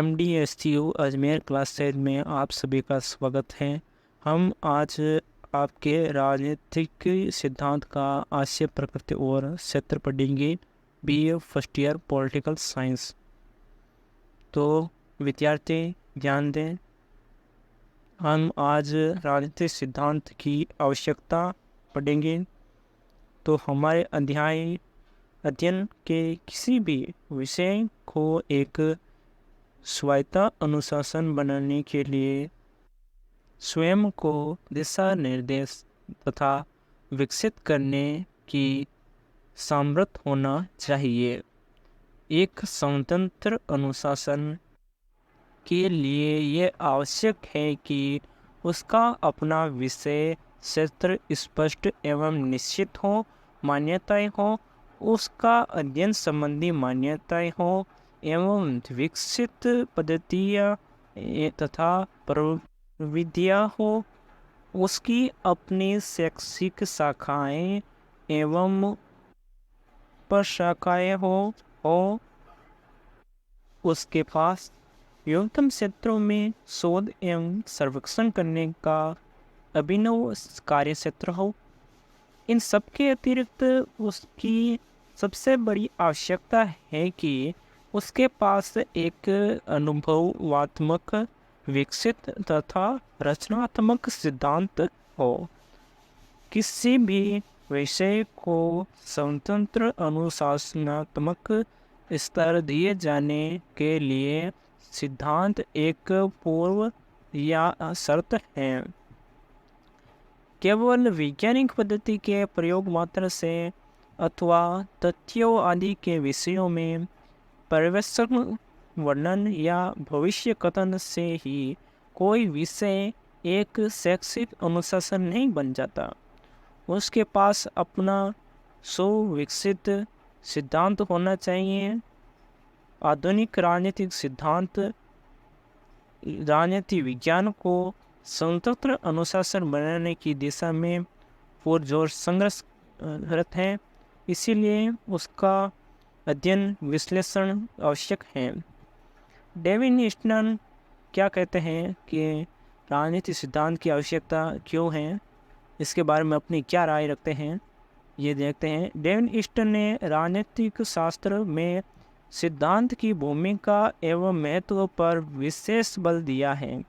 MDSTU Ajmer classes में आप सभी का स्वागत है। हम आज आपके राजनीतिक सिद्धांत का आशय प्रकृति और क्षेत्र पढ़ेंगे। BA first year political science. तो विद्यार्थी ध्यान दें, हम आज राजनीतिक सिद्धांत की आवश्यकता पढ़ेंगे। तो हमारे अध्ययन के किसी भी विषय को एक स्वायत्त अनुशासन बनाने के लिए स्वयं को दिशा निर्देश तथा विकसित करने की सामर्थ्य होना चाहिए। एक स्वतंत्र अनुशासन के लिए यह आवश्यक है कि उसका अपना विषय क्षेत्र स्पष्ट एवं निश्चित हो, मान्यताएं हो, उसका अध्ययन संबंधी मान्यताएं हो एवं विकसित पद्धतियाँ तथा प्रविधियाँ हो, उसकी अपनी शैक्षिक शाखाएं एवं प्रशाखाएं हो, उसके पास न्यूनतम क्षेत्रों में शोध एवं सर्वेक्षण करने का अभिनव कार्य क्षेत्र हो। इन सबके अतिरिक्त उसकी सबसे बड़ी आवश्यकता है कि उसके पास एक अनुभवात्मक, विकसित तथा रचनात्मक सिद्धांत हो। किसी भी विषय को स्वतंत्र अनुशासनात्मक स्तर दिए जाने के लिए सिद्धांत एक पूर्व या शर्त है। केवल वैज्ञानिक पद्धति के प्रयोग मात्र से अथवा तथ्यों आदि के विषयों में पर्यवेक्षण, वर्णन या भविष्य कथन से ही कोई विषय एक शैक्षिक अनुशासन नहीं बन जाता। उसके पास अपना सुविकसित सिद्धांत होना चाहिए। आधुनिक राजनीतिक सिद्धांत राजनीति विज्ञान को स्वतंत्र अनुशासन बनाने की दिशा में पुरजोर संघर्षरत है, इसीलिए उसका अध्ययन विश्लेषण आवश्यक है। डेविड ईस्टन क्या कहते हैं कि राजनीतिक सिद्धांत की आवश्यकता क्यों है, इसके बारे में अपनी क्या राय रखते हैं, ये देखते हैं। डेविड ईस्टन ने राजनीतिक शास्त्र में सिद्धांत की भूमिका एवं महत्व पर विशेष बल दिया है।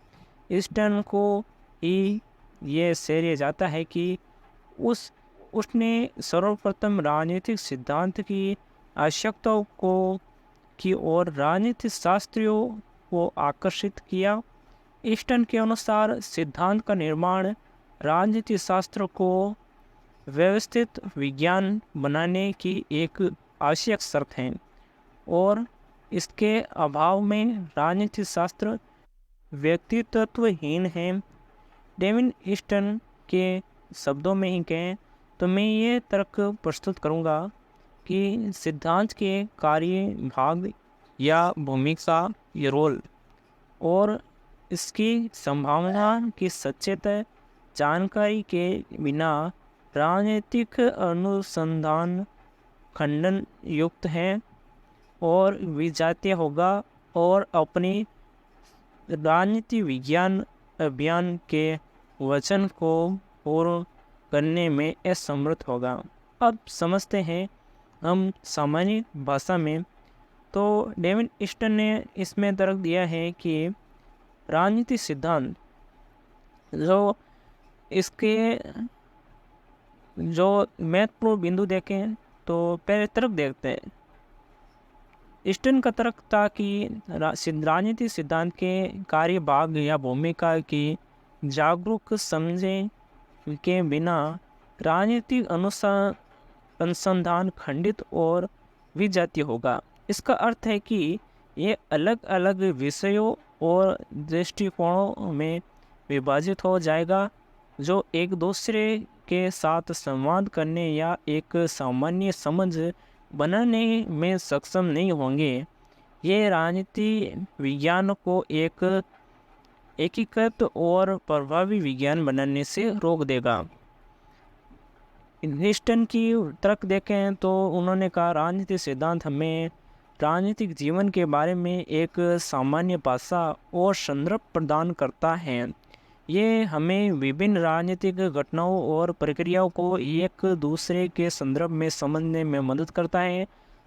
ईस्टन को ही ये श्रेय जाता है कि उसने सर्वप्रथम राजनीतिक सिद्धांत की आवश्यकताओं की ओर राजनीतिक शास्त्रियों को आकर्षित किया। ईस्टन के अनुसार सिद्धांत का निर्माण राजनीतिक शास्त्र को व्यवस्थित विज्ञान बनाने की एक आवश्यक शर्त है और इसके अभाव में राजनीतिक शास्त्र व्यक्तित्वहीन है। डेविड ईस्टन के शब्दों में ही कहें तो मैं ये तर्क प्रस्तुत करूँगा कि सिद्धांत के कार्य, भाग या भूमिका या रोल और इसकी संभावना की सचेत जानकारी के बिना राजनीतिक अनुसंधान खंडन युक्त है और विजातीय होगा और अपनी राजनीति विज्ञान अभियान के वचन को पूर्ण करने में असमर्थ होगा। अब समझते हैं हम सामान्य भाषा में। तो डेविड ईस्टन ने इसमें तर्क दिया है कि राजनीतिक सिद्धांत जो इसके जो महत्वपूर्ण बिंदु देखें तो पहले तर्क देखते हैं। ईस्टन का तर्क था कि राजनीतिक सिद्धांत के कार्य, भाग या भूमिका की जागरूक समझे के बिना राजनीतिक अनुसंधान खंडित और विजातीय होगा। इसका अर्थ है कि ये अलग अलग विषयों और दृष्टिकोणों में विभाजित हो जाएगा जो एक दूसरे के साथ संवाद करने या एक सामान्य समझ बनाने में सक्षम नहीं होंगे। ये राजनीति विज्ञान को एक एकीकृत और प्रभावी विज्ञान बनाने से रोक देगा। ईस्टन की तर्क देखें तो उन्होंने कहा राजनीतिक सिद्धांत हमें राजनीतिक जीवन के बारे में एक सामान्य भाषा और संदर्भ प्रदान करता है। ये हमें विभिन्न राजनीतिक घटनाओं और प्रक्रियाओं को एक दूसरे के संदर्भ में समझने में मदद करता है।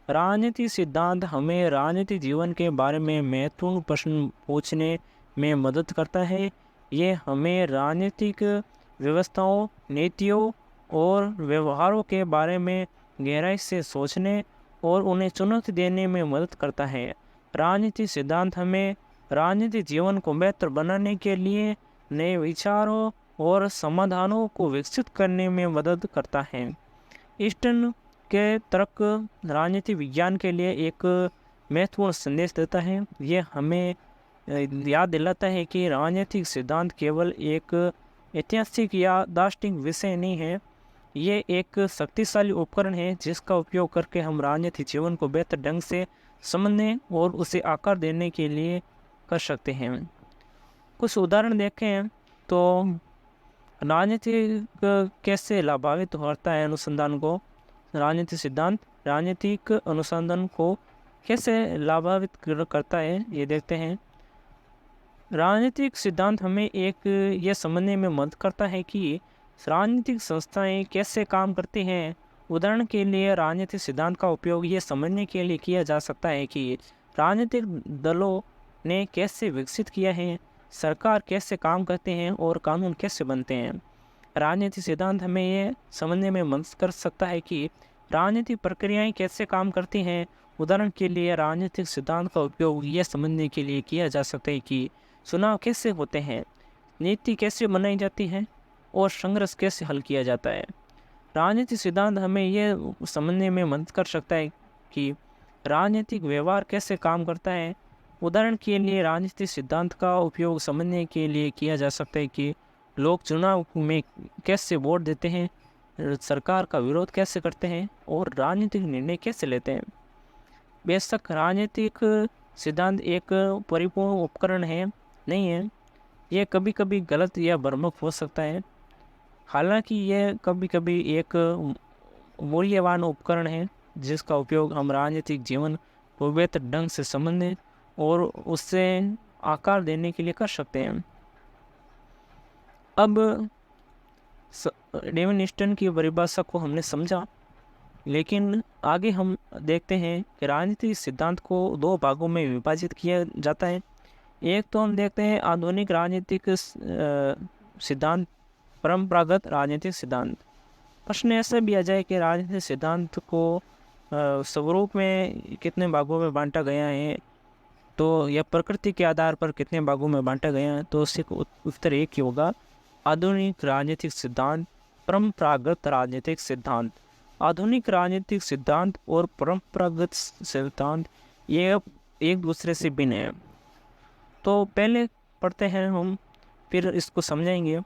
राजनीतिक सिद्धांत हमें राजनीतिक जीवन के बारे में महत्वपूर्ण प्रश्न पूछने में मदद करता है। ये हमें राजनीतिक व्यवस्थाओं, नीतियों और व्यवहारों के बारे में गहराई से सोचने और उन्हें चुनौती देने में मदद करता है। राजनीतिक सिद्धांत हमें राजनीतिक जीवन को बेहतर बनाने के लिए नए विचारों और समाधानों को विकसित करने में मदद करता है। ईस्टर्न के तर्क राजनीतिक विज्ञान के लिए एक महत्वपूर्ण संदेश देता है। ये हमें याद दिलाता है कि राजनीतिक सिद्धांत केवल एक ऐतिहासिक या दार्शनिक विषय नहीं है, ये एक शक्तिशाली उपकरण है जिसका उपयोग करके हम राजनीतिक जीवन को बेहतर ढंग से समझने और उसे आकार देने के लिए कर सकते हैं। कुछ उदाहरण देखें तो राजनीतिक कैसे लाभान्वित होता है अनुसंधान को। राजनीतिक सिद्धांत राजनीतिक अनुसंधान को कैसे लाभान्वित करता है, ये देखते हैं। राजनीतिक सिद्धांत हमें ये समझने में मदद करता है कि राजनीतिक संस्थाएं कैसे काम करती हैं। उदाहरण के लिए राजनीतिक सिद्धांत का उपयोग ये समझने के लिए किया जा सकता है कि राजनीतिक दलों ने कैसे विकसित किया है, सरकार कैसे काम करते हैं और कानून कैसे बनते हैं। राजनीतिक सिद्धांत हमें ये समझने में मदद कर सकता है कि राजनीतिक प्रक्रियाएं कैसे काम करती हैं। उदाहरण के लिए राजनीतिक सिद्धांत का उपयोग ये समझने के लिए किया जा सकता है कि चुनाव कैसे होते हैं, नीति कैसे बनाई जाती है और संघर्ष कैसे हल किया जाता है। राजनीतिक सिद्धांत हमें यह समझने में मदद कर सकता है कि राजनीतिक व्यवहार कैसे काम करता है। उदाहरण के लिए राजनीतिक सिद्धांत का उपयोग समझने के लिए किया जा सकता है कि लोग चुनाव में कैसे वोट देते हैं, सरकार का विरोध कैसे करते हैं और राजनीतिक निर्णय कैसे लेते हैं। बेशक राजनीतिक सिद्धांत एक परिपूर्ण उपकरण नहीं है, यह कभी कभी गलत या भ्रामक हो सकता है। हालांकि यह कभी कभी एक मूल्यवान उपकरण है जिसका उपयोग हम राजनीतिक जीवन को बेहतर ढंग से समझने और उससे आकार देने के लिए कर सकते हैं। अब डेविड ईस्टन की परिभाषा को हमने समझा, लेकिन आगे हम देखते हैं कि राजनीतिक सिद्धांत को दो भागों में विभाजित किया जाता है। एक तो हम देखते हैं आधुनिक राजनीतिक सिद्धांत, परंपरागत राजनीतिक सिद्धांत। प्रश्न ऐसा भी आ जाए कि राजनीतिक सिद्धांत को स्वरूप में कितने भागों में बांटा गया है, तो यह प्रकृति के आधार पर कितने भागों में बांटा गया है, तो उससे उत्तर एक ही होगा, आधुनिक राजनीतिक सिद्धांत, परंपरागत राजनीतिक सिद्धांत। आधुनिक राजनीतिक सिद्धांत और परंपरागत सिद्धांत ये एक दूसरे से भिन्न है। तो पहले पढ़ते हैं हम, फिर इसको समझेंगे।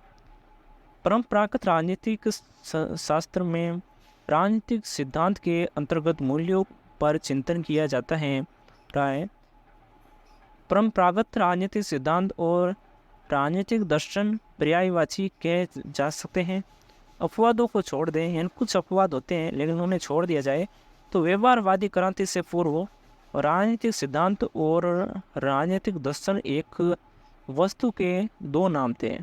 परंपरागत राजनीतिक शास्त्र में राजनीतिक सिद्धांत के अंतर्गत मूल्यों पर चिंतन किया जाता है। परंपरागत राजनीतिक सिद्धांत और राजनीतिक दर्शन पर्यायवाची कहे जा सकते हैं। अपवादों को छोड़ दें, यानी कुछ अपवाद होते हैं लेकिन उन्हें छोड़ दिया जाए तो व्यवहारवादी क्रांति से पूर्व राजनीतिक सिद्धांत और राजनीतिक दर्शन एक वस्तु के दो नाम थे।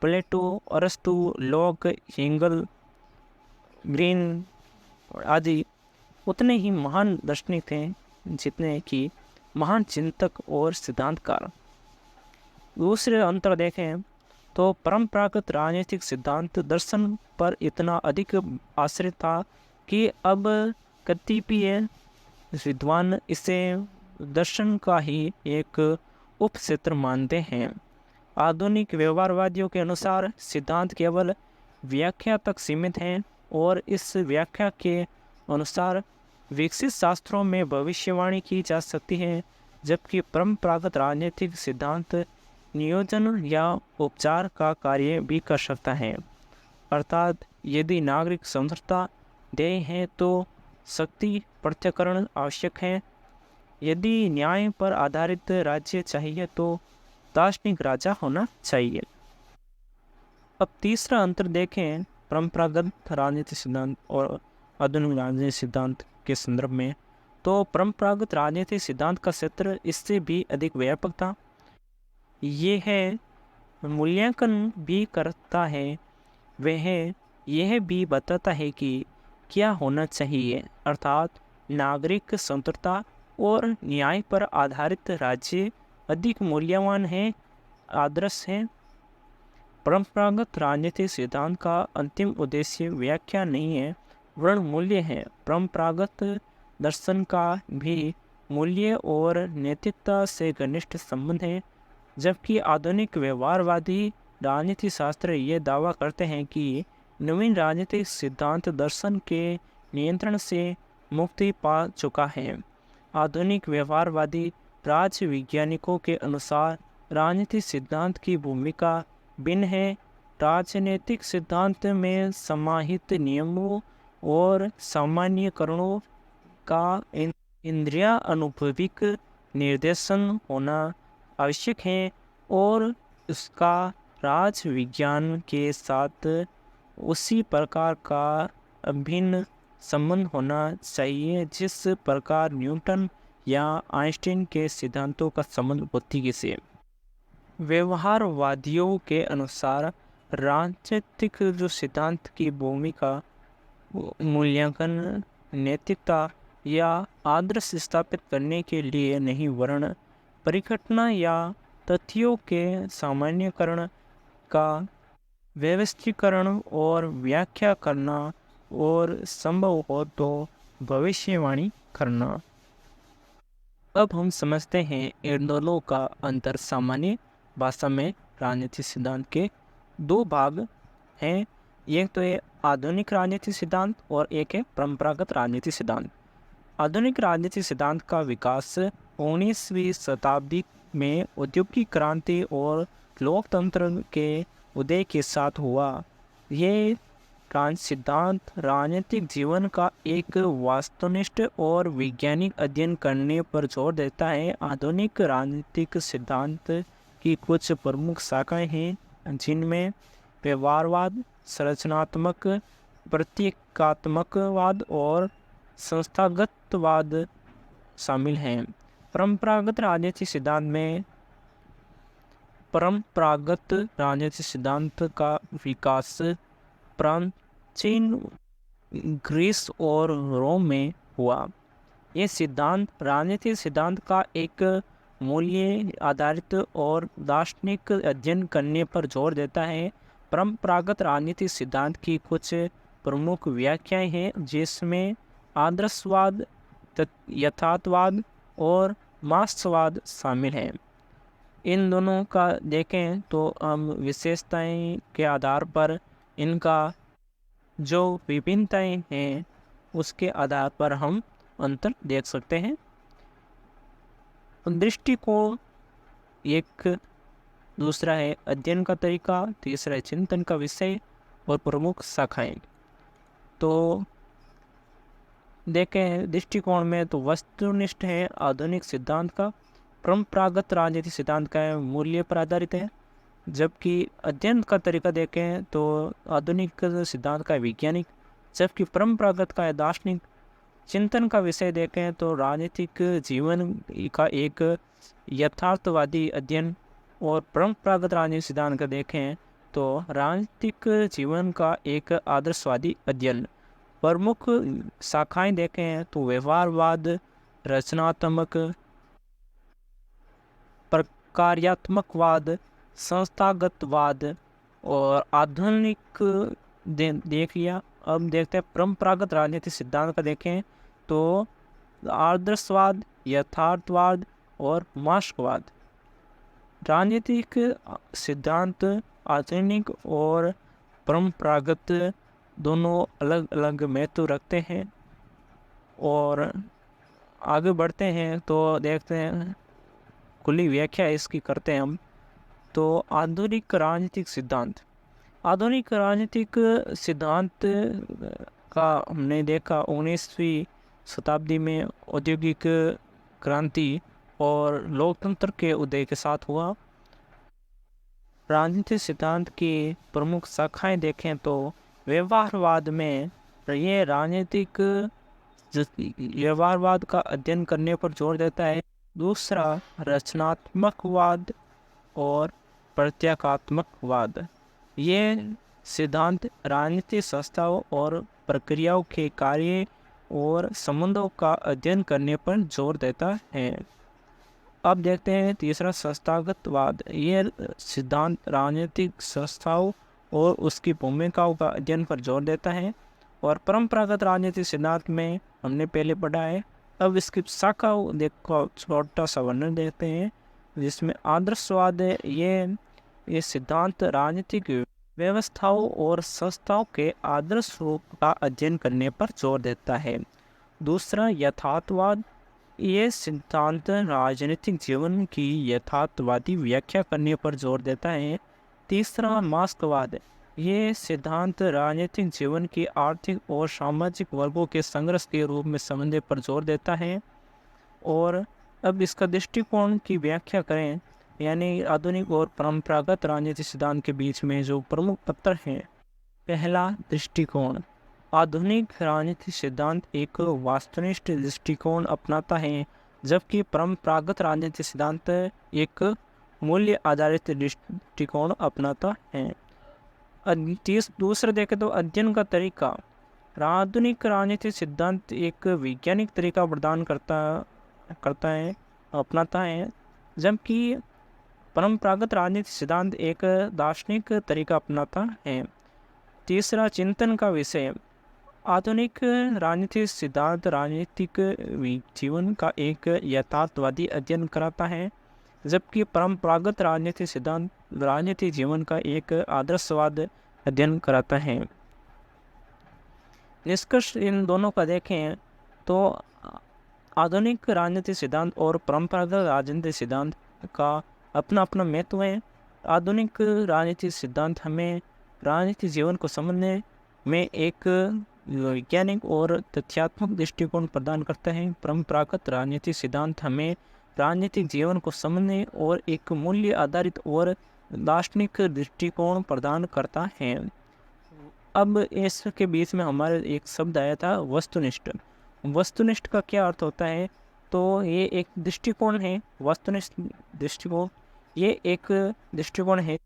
प्लेटो, अरस्तु, लॉक, हेगल, ग्रीन आदि उतने ही महान दार्शनिक थे जितने कि महान चिंतक और सिद्धांतकार। दूसरे अंतर देखें तो परंपरागत राजनीतिक सिद्धांत दर्शन पर इतना अधिक आश्रित था कि अब कतिपय विद्वान इसे दर्शन का ही एक उपक्षेत्र मानते हैं। आधुनिक व्यवहारवादियों के अनुसार सिद्धांत केवल व्याख्या तक सीमित हैं और इस व्याख्या के अनुसार विकसित शास्त्रों में भविष्यवाणी की जा सकती है, जबकि परंपरागत राजनीतिक सिद्धांत नियोजन या उपचार का कार्य भी कर सकता है। अर्थात यदि नागरिक स्वतंत्रता ध्येय है तो शक्ति पृथक्करण आवश्यक है। यदि न्याय पर आधारित राज्य चाहिए तो दार्शनिक राजा होना चाहिए। अब तीसरा अंतर देखें परंपरागत राजनीतिक सिद्धांत और आधुनिक राजनीतिक सिद्धांत के संदर्भ में, तो परंपरागत राजनीतिक सिद्धांत का क्षेत्र इससे भी अधिक व्यापक था। यह मूल्यांकन भी करता है, वह यह भी बताता है कि क्या होना चाहिए, अर्थात नागरिक स्वतंत्रता और न्याय पर आधारित राज्य अधिक मूल्यवान है, आदर्श है। परंपरागत राजनीतिक सिद्धांत का अंतिम उद्देश्य व्याख्या नहीं है, वर्ण मूल्य है। परंपरागत दर्शन का भी मूल्य और नैतिकता से घनिष्ठ संबंध है, जबकि आधुनिक व्यवहारवादी राजनीति शास्त्र ये दावा करते हैं कि नवीन राजनीतिक सिद्धांत दर्शन के नियंत्रण से मुक्ति पा चुका है। आधुनिक व्यवहारवादी राजवैज्ञानिकों के अनुसार राजनीतिक सिद्धांत की भूमिका भिन्न है। राजनीतिक सिद्धांत में समाहित नियमों और सामान्यीकरणों का इंद्रिय अनुभविक निर्देशन होना आवश्यक है और उसका राज विज्ञान के साथ उसी प्रकार का अभिन्न संबंध होना चाहिए जिस प्रकार न्यूटन या आइंस्टीन के सिद्धांतों का संबंध भौतिकी से। व्यवहारवादियों के अनुसार राजनीतिक जो सिद्धांत की भूमिका मूल्यांकन, नैतिकता या आदर्श स्थापित करने के लिए नहीं, वर्ण परिघटना या तथ्यों के सामान्यकरण का व्यवस्थीकरण और व्याख्या करना और संभव हो तो भविष्यवाणी करना। अब हम समझते हैं इन दोनों का अंतर। सामान्य भाषा में राजनीतिक सिद्धांत के दो भाग हैं, एक तो है आधुनिक राजनीतिक सिद्धांत और एक है परंपरागत राजनीतिक सिद्धांत। आधुनिक राजनीतिक सिद्धांत का विकास 19वीं शताब्दी में औद्योगिक क्रांति और लोकतंत्र के उदय के साथ हुआ। ये सिद्धांत राजनीतिक जीवन का एक वास्तुनिष्ठ और वैज्ञानिक अध्ययन करने पर जोर देता है। आधुनिक राजनीतिक सिद्धांत की कुछ प्रमुख शाखाएं हैं, जिनमें व्यवहारवाद, संरचनात्मक प्रतीकात्मकवाद और संस्थागतवाद शामिल हैं। परंपरागत राजनीतिक सिद्धांत का विकास प्राचीन ग्रीस और रोम में हुआ। ये सिद्धांत राजनीतिक सिद्धांत का एक मूल्य आधारित और दार्शनिक अध्ययन करने पर जोर देता है। परंपरागत राजनीतिक सिद्धांत की कुछ प्रमुख व्याख्याएं हैं, जिसमें आदर्शवाद, यथार्थवाद और मार्क्सवाद शामिल हैं। इन दोनों का देखें तो हम विशेषताएं के आधार पर इनका जो विभिन्नताएं हैं उसके आधार पर हम अंतर देख सकते हैं। दृष्टिकोण एक, दूसरा है अध्ययन का तरीका, तीसरा है चिंतन का विषय और प्रमुख शाखाएं। तो देखें दृष्टिकोण में तो वस्तुनिष्ठ है आधुनिक सिद्धांत का, परंपरागत राजनीतिक सिद्धांत का मूल्य पर आधारित है। जबकि अध्ययन का तरीका देखें तो आधुनिक सिद्धांत का वैज्ञानिक, जबकि परंपरागत का दार्शनिक। चिंतन का विषय देखें तो राजनीतिक जीवन का एक यथार्थवादी अध्ययन, और परंपरागत राजनीतिक सिद्धांत का देखें तो राजनीतिक जीवन का एक आदर्शवादी अध्ययन। प्रमुख शाखाएं देखें तो व्यवहारवाद, रचनात्मक प्रकार्यात्मकवाद, संस्थागतवाद और आधुनिक देख लिया। अब देखते हैं परंपरागत राजनीतिक सिद्धांत का देखें तो आदर्शवाद, यथार्थवाद और मार्क्सवाद। राजनीतिक सिद्धांत आधुनिक और परंपरागत दोनों अलग अलग महत्व रखते हैं। और आगे बढ़ते हैं तो देखते हैं, खुली व्याख्या इसकी करते हैं हम। तो आधुनिक राजनीतिक सिद्धांत, आधुनिक राजनीतिक सिद्धांत का हमने देखा 19वीं शताब्दी में औद्योगिक क्रांति और लोकतंत्र के उदय के साथ हुआ। राजनीतिक सिद्धांत की प्रमुख शाखाएं देखें तो व्यवहारवाद में ये राजनीतिक व्यवहारवाद का अध्ययन करने पर जोर देता है। दूसरा रचनात्मकवाद और प्रत्यात्मकवाद। ये सिद्धांत राजनीतिक संस्थाओं और प्रक्रियाओं के कार्य और संबंधों का अध्ययन करने पर जोर देता है। अब देखते हैं तीसरा संस्थागतवाद। ये सिद्धांत राजनीतिक संस्थाओं और उसकी भूमिकाओं का अध्ययन पर जोर देता है। और परंपरागत राजनीतिक सिद्धांत में हमने पहले पढ़ा है। अब इसकी शाखाओं देखो, छोटा सा वर्णन देखते हैं जिसमें आदर्शवाद है। ये सिद्धांत राजनीतिक व्यवस्थाओं और संस्थाओं के आदर्श रूप का अध्ययन करने पर जोर देता है। दूसरा यथार्थवाद। ये सिद्धांत राजनीतिक जीवन की यथार्थवादी व्याख्या करने पर जोर देता है। तीसरा मार्क्सवाद। ये सिद्धांत राजनीतिक जीवन की आर्थिक और सामाजिक वर्गों के संघर्ष के रूप में समझने पर जोर देता है। और अब इसका दृष्टिकोण की व्याख्या करें, यानी आधुनिक और परंपरागत राजनीतिक सिद्धांत के बीच में जो प्रमुख अंतर हैं। पहला दृष्टिकोण। आधुनिक राजनीतिक सिद्धांत एक वास्तुनिष्ठ दृष्टिकोण अपनाता है, जबकि परंपरागत राजनीतिक सिद्धांत एक मूल्य आधारित दृष्टिकोण अपनाता है। दूसरा देखें तो अध्ययन का तरीका। आधुनिक राजनीतिक सिद्धांत एक वैज्ञानिक तरीका प्रदान अपनाता है, जबकि परंपरागत राजनीतिक सिद्धांत एक दार्शनिक तरीका अपनाता है। तीसरा चिंतन का विषय। आधुनिक राजनीतिक सिद्धांत राजनीतिक जीवन का एक यथार्थवादी अध्ययन कराता है, जबकि परंपरागत राजनीतिक सिद्धांत राजनीतिक जीवन का एक आदर्शवाद अध्ययन कराता है। निष्कर्ष इन दोनों का देखें तो आधुनिक राजनीतिक सिद्धांत और परंपरागत राजनीतिक सिद्धांत का अपना अपना महत्व है। आधुनिक राजनीतिक सिद्धांत हमें राजनीतिक जीवन को समझने में एक वैज्ञानिक और तथ्यात्मक दृष्टिकोण प्रदान करता है। परंपरागत राजनीतिक सिद्धांत हमें राजनीतिक जीवन को समझने और एक मूल्य आधारित और दार्शनिक दृष्टिकोण प्रदान करता है। अब इसके बीच में हमारे एक शब्द आया था वस्तुनिष्ठ। वस्तुनिष्ठ का क्या अर्थ होता है? तो ये एक दृष्टिकोण है। वस्तुनिष्ठ दृष्टिकोण ये एक दृष्टिकोण है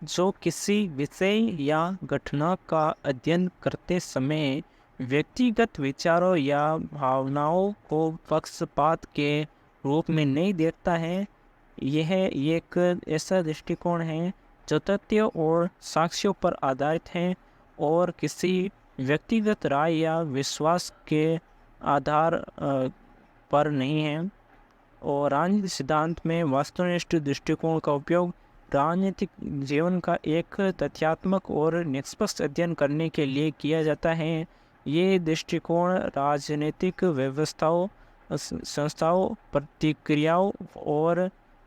जो किसी विषय या घटना का अध्ययन करते समय व्यक्तिगत विचारों या भावनाओं को पक्षपात के रूप में नहीं देखता है। यह एक ऐसा दृष्टिकोण है जो तथ्यों और साक्ष्यों पर आधारित है और किसी व्यक्तिगत राय या विश्वास के आधार पर नहीं है। और राजनीतिक सिद्धांत में वस्तुनिष्ठ दृष्टिकोण का उपयोग राजनीतिक जीवन का एक तथ्यात्मक और निष्पक्ष अध्ययन करने के लिए किया जाता है। ये दृष्टिकोण राजनीतिक व्यवस्थाओं, संस्थाओं, प्रतिक्रियाओं और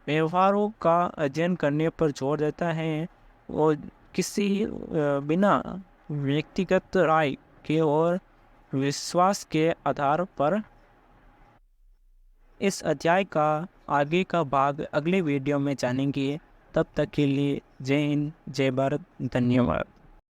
व्यवहारों का अध्ययन करने पर जोर देता है और किसी बिना व्यक्तिगत राय के और विश्वास के आधार पर। इस अध्याय का आगे का भाग अगले वीडियो में जानेंगे। तब तक के लिए जय हिंद, जय भारत, धन्यवाद।